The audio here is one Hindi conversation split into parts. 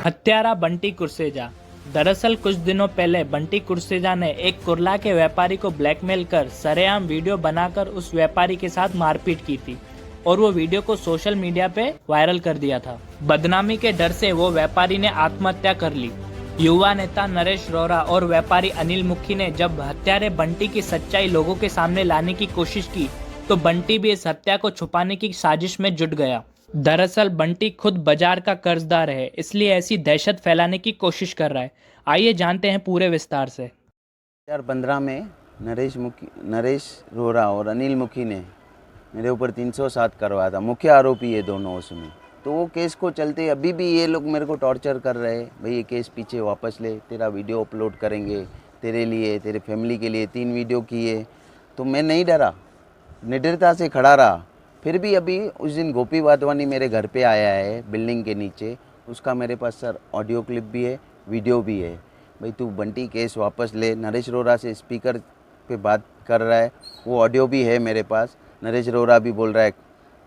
हत्यारा बंटी कुर्सेजा। दरअसल कुछ दिनों पहले बंटी कुर्सेजा ने एक कुर्ला के व्यापारी को ब्लैकमेल कर सरेआम वीडियो बनाकर उस व्यापारी के साथ मारपीट की थी और वो वीडियो को सोशल मीडिया पे वायरल कर दिया था। बदनामी के डर से वो व्यापारी ने आत्महत्या कर ली। युवा नेता नरेश रोहरा और व्यापारी अनिल मुखी ने जब हत्यारे बंटी की सच्चाई लोगों के सामने लाने की कोशिश की तो बंटी भी इस हत्या को छुपाने की साजिश में जुट गया। दरअसल बंटी खुद बाजार का कर्जदार है, इसलिए ऐसी दहशत फैलाने की कोशिश कर रहा है। आइए जानते हैं पूरे विस्तार से। 2015 में नरेश रोहरा और अनिल मुखी ने मेरे ऊपर 307 करवाया था। मुख्य आरोपी ये दोनों उसमें। तो वो केस को चलते अभी भी ये लोग मेरे को टॉर्चर कर रहे हैं, भाई ये केस पीछे वापस ले, तेरा वीडियो अपलोड करेंगे, तेरे लिए तेरे फैमिली के लिए 3 वीडियो किए। तो मैं नहीं डरा, निडरता से खड़ा रहा। फिर भी अभी उस दिन गोपी वाधवानी मेरे घर पे आया है बिल्डिंग के नीचे, उसका मेरे पास सर ऑडियो क्लिप भी है, वीडियो भी है। भाई तू बंटी केस वापस ले, नरेश रोहरा से स्पीकर पे बात कर रहा है, वो ऑडियो भी है मेरे पास। नरेश रोहरा भी बोल रहा है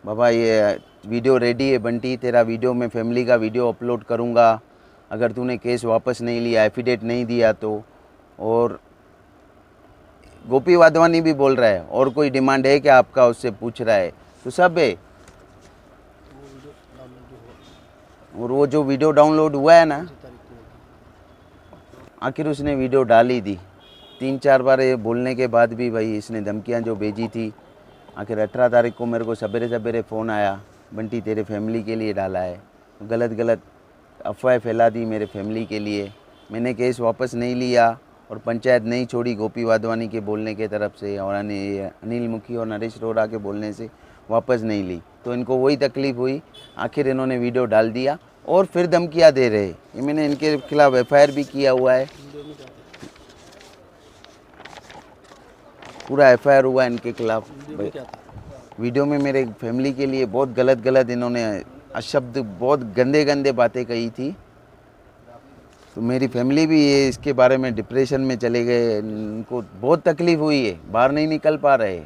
बाबा ये वीडियो रेडी है बंटी, तेरा वीडियो मैं फैमिली का वीडियो अपलोड करूँगा अगर तूने केस वापस नहीं लिया, एफिडेविट नहीं दिया तो। और गोपी वाधवानी भी बोल रहा है और कोई डिमांड है क्या आपका, उससे पूछ रहा है। तो सब है। और वो जो वीडियो डाउनलोड हुआ है ना, आखिर उसने वीडियो डाल ही दी। 3-4 बार ये बोलने के बाद भी भाई इसने धमकियां जो भेजी थी, आखिर 18 तारीख को मेरे को सवेरे सवेरे फ़ोन आया, बंटी तेरे फैमिली के लिए डाला है, गलत अफवाहें फैला दी मेरे फैमिली के लिए। मैंने केस वापस नहीं लिया और पंचायत नहीं छोड़ी गोपी वाधवानी के बोलने के तरफ से, और अनिल मुखी और नरेश रोहरा के बोलने से वापस नहीं ली। तो इनको वही तकलीफ़ हुई, आखिर इन्होंने वीडियो डाल दिया और फिर धमकियाँ दे रहे। ये मैंने इनके खिलाफ FIR भी किया हुआ है, पूरा FIR हुआ है इनके खिलाफ। वीडियो में मेरे फैमिली के लिए बहुत गलत इन्होंने अशब्द, बहुत गंदे बातें कही थी। तो मेरी फैमिली भी ये इसके बारे में डिप्रेशन में चले गए, इनको बहुत तकलीफ़ हुई है, बाहर नहीं निकल पा रहे।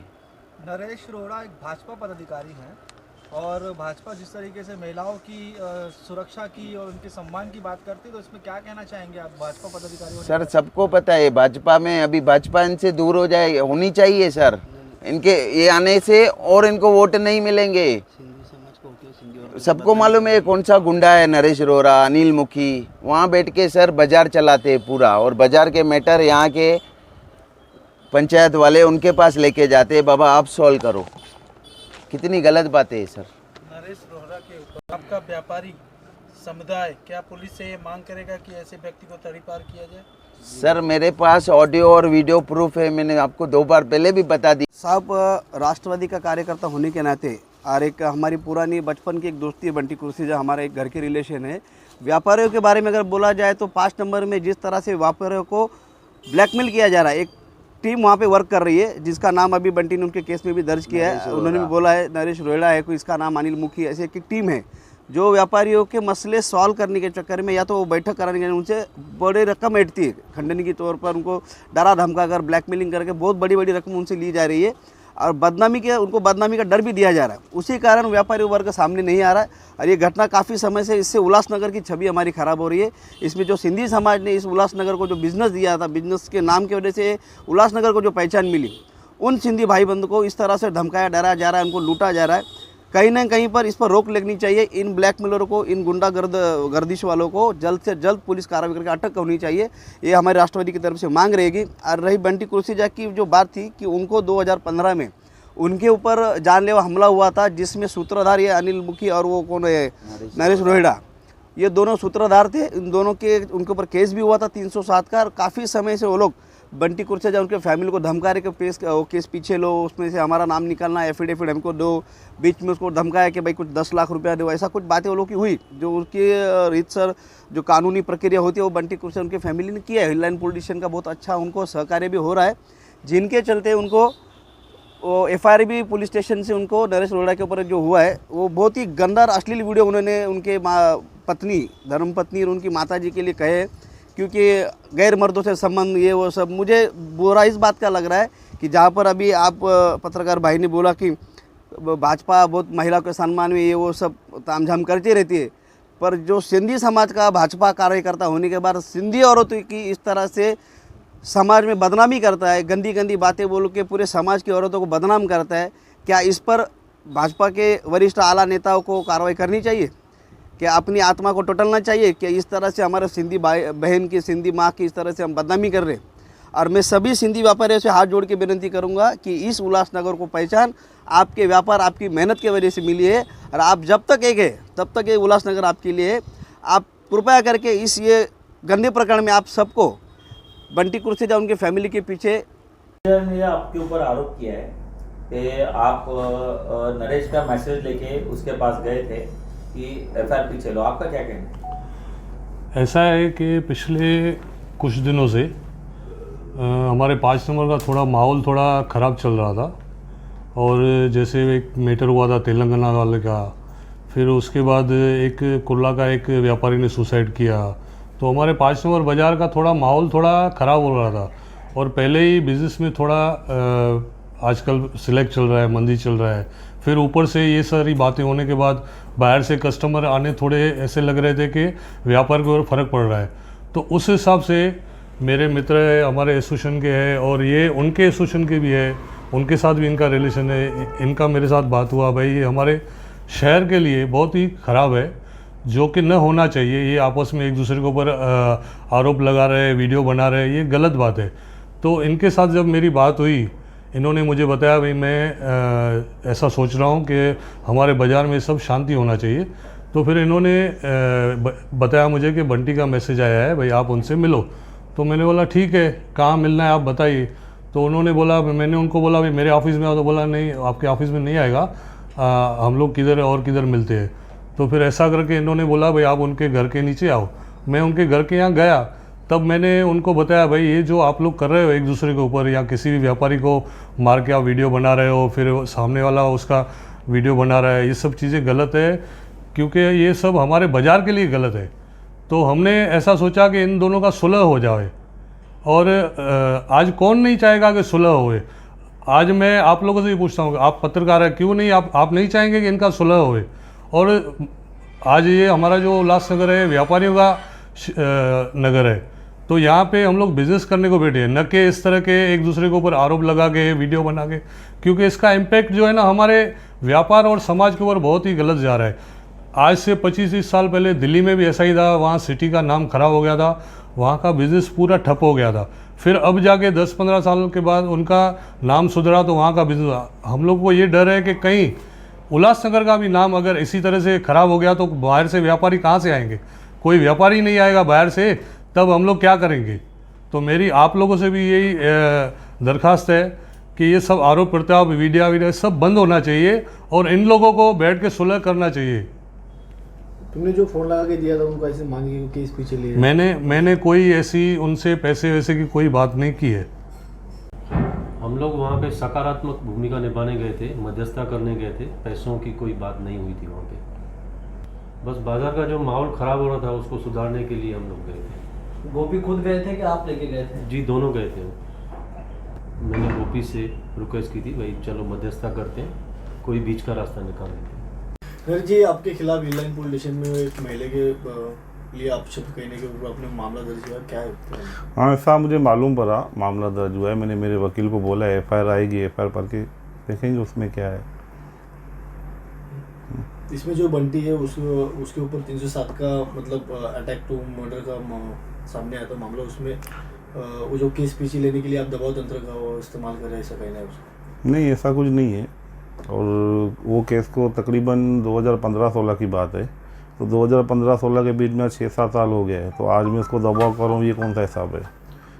नरेश रोहरा एक भाजपा पदाधिकारी हैं और भाजपा जिस तरीके से महिलाओं की सुरक्षा की और उनके सम्मान की बात करती है, तो इसमें क्या कहना चाहेंगे आप भाजपा पदाधिकारी? सर सबको पता है भाजपा में, अभी भाजपा इनसे दूर हो जाए, होनी चाहिए सर इनके ये आने से, और इनको वोट नहीं मिलेंगे। सबको मालूम है कौन सा गुंडा है नरेश रोहरा, अनिल मुखी। वहाँ बैठ के सर बाजार चलाते हैं पूरा, और बाजार के मैटर यहाँ के पंचायत वाले उनके पास लेके जाते हैं, बाबा आप सॉल्व करो। कितनी गलत बातें है सर। नरेश रोहरा के ऊपर आपका व्यापारी समुदाय क्या पुलिस से ये मांग करेगा कि ऐसे व्यक्ति को तड़ीपार किया जाए? सर मेरे पास ऑडियो और वीडियो प्रूफ है, मैंने आपको 2 बार पहले भी बता दी। साहब राष्ट्रवादी का कार्यकर्ता होने के नाते और एक हमारी पुरानी बचपन की एक दोस्ती है बंटी कुर्सेजा, हमारा एक घर के रिलेशन है। व्यापारियों के बारे में अगर बोला जाए तो 5 नंबर में जिस तरह से व्यापारियों को ब्लैकमेल किया जा रहा है, एक टीम वहाँ पे वर्क कर रही है जिसका नाम अभी बंटी ने उनके केस में भी दर्ज किया है। उन्होंने भी बोला है नरेश रोहरा है, कोई इसका नाम अनिल मुखी, ऐसे एक टीम है जो व्यापारियों के मसले सॉल्व करने के चक्कर में या तो वो बैठक कराने के उनसे बड़े रकम ऐंठती है, खंडनी के तौर पर उनको डरा धमका कर ब्लैकमेलिंग करके बहुत बड़ी रकम उनसे ली जा रही है, और उनको बदनामी का डर भी दिया जा रहा है। उसी कारण व्यापारी वर्ग सामने नहीं आ रहा है, और ये घटना काफ़ी समय से, इससे उल्लासनगर की छवि हमारी ख़राब हो रही है। इसमें जो सिंधी समाज ने इस उल्लासनगर को जो बिज़नेस दिया था, बिज़नेस के नाम की वजह से उल्लासनगर को जो पहचान मिली, उन सिंधी भाई बंधु को इस तरह से धमकाया, डराया जा रहा है, उनको लूटा जा रहा है। कहीं ना कहीं पर इस पर रोक लगनी चाहिए। इन ब्लैकमेलरों को, इन गर्दिश वालों को जल्द से जल्द पुलिस कार्रवाई करके अटक होनी चाहिए, ये हमारे राष्ट्रवादी की तरफ से मांग रहेगी। और रही बंटी कुर्सेजा की जो बात थी कि उनको 2015 में उनके ऊपर जानलेवा हमला हुआ था, जिसमें सूत्रधार ये अनिल मुखी और वो कौन है नरेश रोहरा, ये दोनों सूत्रधार थे। इन दोनों के उनके ऊपर केस भी हुआ था 307 का। काफ़ी समय से वो लोग बंटी कुर्सेजा उनके फैमिली को धमका रहे कि केस पीछे लो, उसमें से हमारा नाम निकालना, एफिडेविट हमको दो, बीच में उसको धमकाया कि भाई कुछ 10 लाख रुपया दो, ऐसा कुछ बातें वो लोग की हुई। जो उनकी रीतसर जो कानूनी प्रक्रिया होती है वो बंटी कुर्सेजा उनके फैमिली ने किया है। हिललाइन पॉलिटिशियन का बहुत अच्छा उनको सहकार्य भी हो रहा है, जिनके चलते उनको वो FIR भी पुलिस स्टेशन से उनको नरेश रोहरा के ऊपर जो हुआ है, वो बहुत ही गंदा अश्लील वीडियो उन्होंने उनके पत्नी, धर्मपत्नी और उनकी माताजी के लिए कहे, क्योंकि गैर मर्दों से संबंध ये वो सब। मुझे बुरा इस बात का लग रहा है कि जहाँ पर अभी आप पत्रकार भाई ने बोला कि भाजपा बहुत महिला के सम्मान में ये वो सब तामझाम करती रहती है, पर जो सिंधी समाज का भाजपा कार्यकर्ता होने के बाद सिंधी औरतों की इस तरह से समाज में बदनामी करता है, गंदी गंदी बातें बोल के पूरे समाज की औरतों को बदनाम करता है, क्या इस पर भाजपा के वरिष्ठ आला नेताओं को कार्रवाई करनी चाहिए? क्या अपनी आत्मा को टटोलना चाहिए कि इस तरह से हमारे सिंधी भाई बहन की, सिंधी माँ की इस तरह से हम बदनामी कर रहे हैं? और मैं सभी सिंधी व्यापारियों से हाथ जोड़ के विनती करूंगा कि इस उल्लासनगर को पहचान आपके व्यापार, आपकी मेहनत की वजह से मिली है, और आप जब तक एक है तब तक ये उल्लासनगर आपके लिए है। आप कृपया करके इस ये गंदे प्रकरण में आप सबको बंटी कुर्सेजा उनके फैमिली के पीछे ने आपके ऊपर आरोप किया है कि आप नरेश का मैसेज लेके उसके पास गए थे कि एफआईआर पीछे लो, आपका क्या कहना है? ऐसा है कि पिछले कुछ दिनों से हमारे 5 नंबर का थोड़ा माहौल थोड़ा ख़राब चल रहा था, और जैसे एक मैटर हुआ था तेलंगाना वाले का, फिर उसके बाद एक कुर्ला का एक व्यापारी ने सुसाइड किया, तो हमारे 5 नंबर बाज़ार का थोड़ा माहौल थोड़ा ख़राब हो रहा था। और पहले ही बिज़नेस में थोड़ा आजकल सिलेक्ट चल रहा है, मंदी चल रहा है, फिर ऊपर से ये सारी बातें होने के बाद बाहर से कस्टमर आने थोड़े ऐसे लग रहे थे कि व्यापार के ऊपर फ़र्क पड़ रहा है। तो उस हिसाब से मेरे मित्र है, हमारे एसोसिएशन के हैं, और ये उनके एसोसिएशन के भी है, उनके साथ भी इनका रिलेशन है। इनका मेरे साथ बात हुआ, भाई ये हमारे शहर के लिए बहुत ही ख़राब है, जो कि न होना चाहिए। ये आपस में एक दूसरे के ऊपर आरोप लगा रहे हैं, वीडियो बना रहे हैं, ये गलत बात है। तो इनके साथ जब मेरी बात हुई, इन्होंने मुझे बताया भाई मैं ऐसा सोच रहा हूँ कि हमारे बाज़ार में सब शांति होना चाहिए। तो फिर इन्होंने बताया मुझे कि बंटी का मैसेज आया है, भाई आप उनसे मिलो। तो मैंने बोला ठीक है, कहाँ मिलना है आप बताइए। तो उन्होंने बोला, मैंने उनको बोला भाई मेरे ऑफ़िस में आओ, तो बोला नहीं आपके ऑफ़िस में नहीं आएगा, हम लोग किधर और किधर मिलते हैं। तो फिर ऐसा करके इन्होंने बोला भाई आप उनके घर के नीचे आओ। मैं उनके घर के यहाँ गया, तब मैंने उनको बताया भाई ये जो आप लोग कर रहे हो एक दूसरे के ऊपर, या किसी भी व्यापारी को मार के आप वीडियो बना रहे हो, फिर सामने वाला उसका वीडियो बना रहा है, ये सब चीज़ें गलत है, क्योंकि ये सब हमारे बाज़ार के लिए गलत है। तो हमने ऐसा सोचा कि इन दोनों का सुलह हो जाए, और आज कौन नहीं चाहेगा कि सुलह होए। आज मैं आप लोगों से भी पूछता हूँ, आप पत्रकार हैं, क्यों नहीं आप नहीं चाहेंगे कि इनका सुलह होए। और आज ये हमारा जो उल्लासनगर है व्यापारियों का नगर है, तो यहाँ पे हम लोग बिज़नेस करने को बैठे हैं, न कि इस तरह के एक दूसरे के ऊपर आरोप लगा के वीडियो बना के, क्योंकि इसका इम्पैक्ट जो है ना हमारे व्यापार और समाज के ऊपर बहुत ही गलत जा रहा है। आज से 25-30 साल पहले दिल्ली में भी ऐसा ही था, वहाँ सिटी का नाम खराब हो गया था, वहाँ का बिज़नेस पूरा ठप हो गया था। फिर अब जाके 10-15 साल के बाद उनका नाम सुधरा, तो वहाँ का बिज़नेस, हम लोग को ये डर है कि कहीं उल्लासनगर का भी नाम अगर इसी तरह से ख़राब हो गया तो बाहर से व्यापारी कहाँ से आएंगे? कोई व्यापारी नहीं आएगा बाहर से, तब हम लोग क्या करेंगे? तो मेरी आप लोगों से भी यही दरख्वास्त है कि ये सब आरोप प्रत्यारोप वीडियो सब बंद होना चाहिए, और इन लोगों को बैठ के सुलह करना चाहिए। तुमने जो फ़ोन लगा के दिया था उनको ऐसे मांगे कि केस पीछे ले? मैंने कोई ऐसी उनसे पैसे वैसे की कोई बात नहीं की है। हम लोग वहाँ पे सकारात्मक भूमिका निभाने गए थे, मध्यस्थता करने गए थे, पैसों की कोई बात नहीं हुई थी वहाँ पे। बस बाजार का जो माहौल ख़राब हो रहा था उसको सुधारने के लिए हम लोग गए थे। गोपी खुद गए थे कि आप लेके गए थे? जी दोनों गए थे। मैंने गोपी से रिक्वेस्ट की थी भाई चलो मध्यस्थता करते हैं, कोई बीच का रास्ता निकाल लेते हैं। सर जी, आपके खिलाफ इनलाइन पुलिस स्टेशन में एक महिला के लिए अपशब्द कहने के ऊपर अपने मामला दर्ज हुआ, क्या है? हाँ, ऐसा मुझे मालूम पड़ा, मामला दर्ज हुआ है। मैंने मेरे वकील को बोला एफआईआर आएगी, एफआईआर पढ़ के देखेंगे उसमें क्या है। इसमें जो बंटी है उसके ऊपर 307 का मतलब अटैक टू मर्डर का सामने आया था मामला, उसमें वो जो केस पीछे लेने के लिए आप दबाव तंत्र का वो इस्तेमाल कर रहे हैं, ऐसा कहना है उसका? नहीं, ऐसा कुछ नहीं है। और वो केस को तकरीबन 2015-16 की बात है, तो 2015-16 के बीच में 6-7 साल हो गया है, तो आज मैं उसको दबाव कर रहा हूँ, ये कौन सा हिसाब है?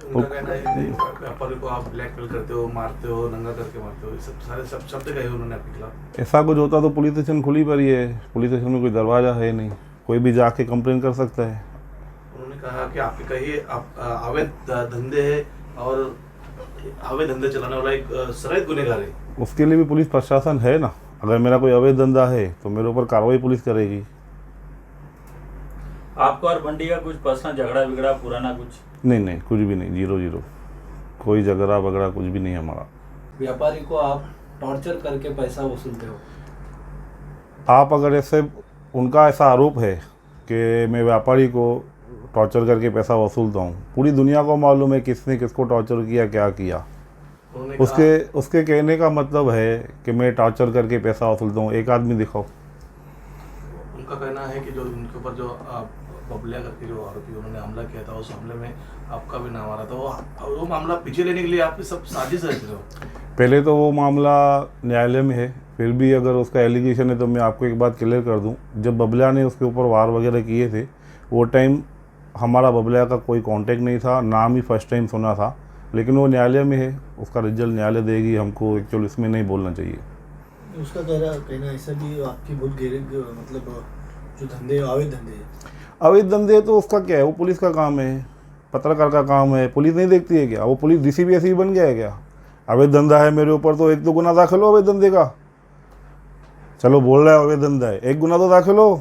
व्यापारी को आप ब्लैकमेल करते हो, मारते हो, नंगा करके मारते हो, सब सारे शब्द कहे उन्होंने आपके खिलाफ। ऐसा कुछ होता तो पुलिस स्टेशन खुली पड़ी है, पुलिस स्टेशन में कोई दरवाज़ा है नहीं, कोई भी जाके कंप्लेन कर सकता है। उन्होंने कहा कि आपके कहिए आप अवैध धंधे है और अवैध धंधे चलाने वाला एक सराइत गुनहगार है। उसके लिए भी पुलिस प्रशासन है ना, अगर मेरा कोई अवैध धंधा है तो मेरे ऊपर कार्रवाई पुलिस करेगी। आपको और बंटी का कुछ पर्सनल झगड़ा बिगड़ा पुराना कुछ? नहीं, कुछ भी नहीं, 0-0, कोई झगड़ा बगड़ा कुछ भी नहीं हमारा। व्यापारी को आप टॉर्चर करके पैसा वसूलते हो? आप अगर ऐसे उनका ऐसा आरोप है कि मैं व्यापारी को टॉर्चर करके पैसा वसूलता हूँ। पूरी दुनिया को मालूम है किसने किसको टॉर्चर किया, क्या किया। उसके कहने का मतलब है कि मैं टॉर्चर करके पैसा वसूलता हूँ। एक आदमी दिखाओ। उनका कहना है कि जो उनके ऊपर जो बबलिया करके जो आरोपी उन्होंने हमला किया था, उस हमले में आपका भी नाम आ रहा था। वो मामला पीछे लेने के लिए आपकी सब साजिश रच रहे हो। पहले तो वो मामला न्यायालय में है, फिर भी अगर उसका एलिगेशन है तो मैं आपको एक बात क्लियर कर दूं। जब बबलिया ने उसके ऊपर वार वगैरह किए थे, वो टाइम हमारा बबलिया का कोई कांटेक्ट नहीं था, नाम ही फर्स्ट टाइम सुना था। लेकिन वो न्यायालय में है, उसका रिजल्ट न्यायालय देगी। हमको एक्चुअली इसमें नहीं बोलना चाहिए। उसका कहना ऐसा भी आपकी बहुत गहरी मतलब जो धंधे अवैध धंधे तो उसका क्या है, वो पुलिस का काम है, पत्रकार का काम है। पुलिस नहीं देखती है क्या? वो पुलिस डीसीपी ऐसे ही बन गया है क्या? अवैध धंधा है मेरे ऊपर तो 1-2 गुना दाखिल हो अवैध धंधे का। चलो बोल रहा है अवैध धंधा है, 1 गुना तो दाखिल हो।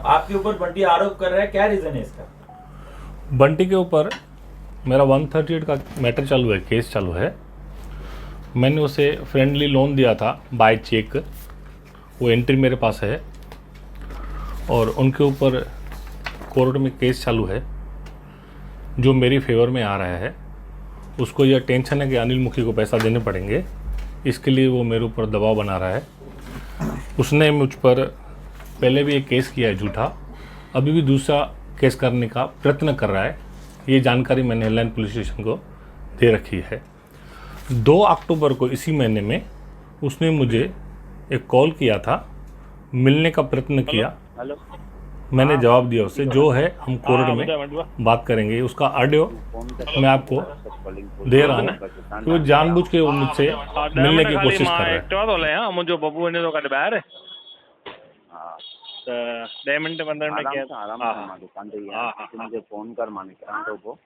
आपके ऊपर बंटी आरोप कर रहा है, क्या रीजन है इसका? बंटी के ऊपर मेरा 138 का मैटर चालू है, केस चालू है। मैंने उसे फ्रेंडली लोन दिया था बाय चेक, वो एंट्री मेरे पास है और उनके ऊपर कोर्ट में केस चालू है जो मेरी फेवर में आ रहा है। उसको यह टेंशन है कि अनिल मुखी को पैसा देने पड़ेंगे, इसके लिए वो मेरे ऊपर दबाव बना रहा है। उसने मुझ पर पहले भी एक केस किया है झूठा, अभी भी दूसरा केस करने का प्रयत्न कर रहा है। ये जानकारी मैंने हेडलाइन पुलिस स्टेशन को दे रखी है। 2 अक्टूबर को इसी महीने में उसने मुझे एक कॉल किया था, मिलने का प्रयत्न किया। मैंने जवाब दिया उसे, जो है हम कोर्ट में बात करेंगे। उसका ऑडियो मैं आपको दे रहा हूँ कि वो जानबूझ के मुझसे मिलने की कोशिश कर रहा है। मुझे बबू ने तो कट बाहर 10 मिनट 15 मिनट क्या आराम से दुकान पे यार मुझे फोन कर माने क्रांतो को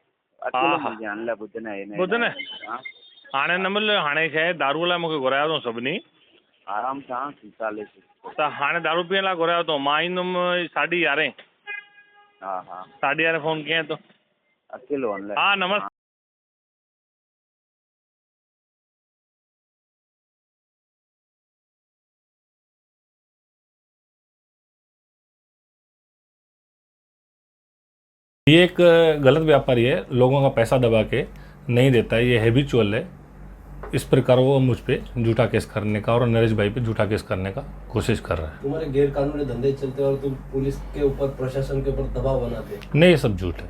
अच्छे जानला बुद्धने हाणे नंबर हाणे छे दारू ला मुके घुरायो तो सबनी आराम से 40 त हाणे दारू पीअण ला घुरायो तो मां ईंदुमि 11:30। हां हां 11:30 फोन किया तो अकेलो ऑनलाइन। हाँ नमस्ते। ये एक गलत व्यापारी है, लोगों का पैसा दबा के नहीं देता है, ये हैबिचुअल है। इस प्रकार वो मुझ पे झूठा केस करने का और नरेश भाई पे झूठा केस करने का कोशिश कर रहा है। तुम्हारे गैर कानूनी धंधे चलते और तुम पुलिस के ऊपर, प्रशासन के ऊपर दबाव बनाते। नहीं, ये सब झूठ है।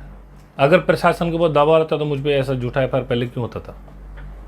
अगर प्रशासन के ऊपर दबाव रहता तो मुझ पे ऐसा झूठा एफआईआर पहले क्यों होता था?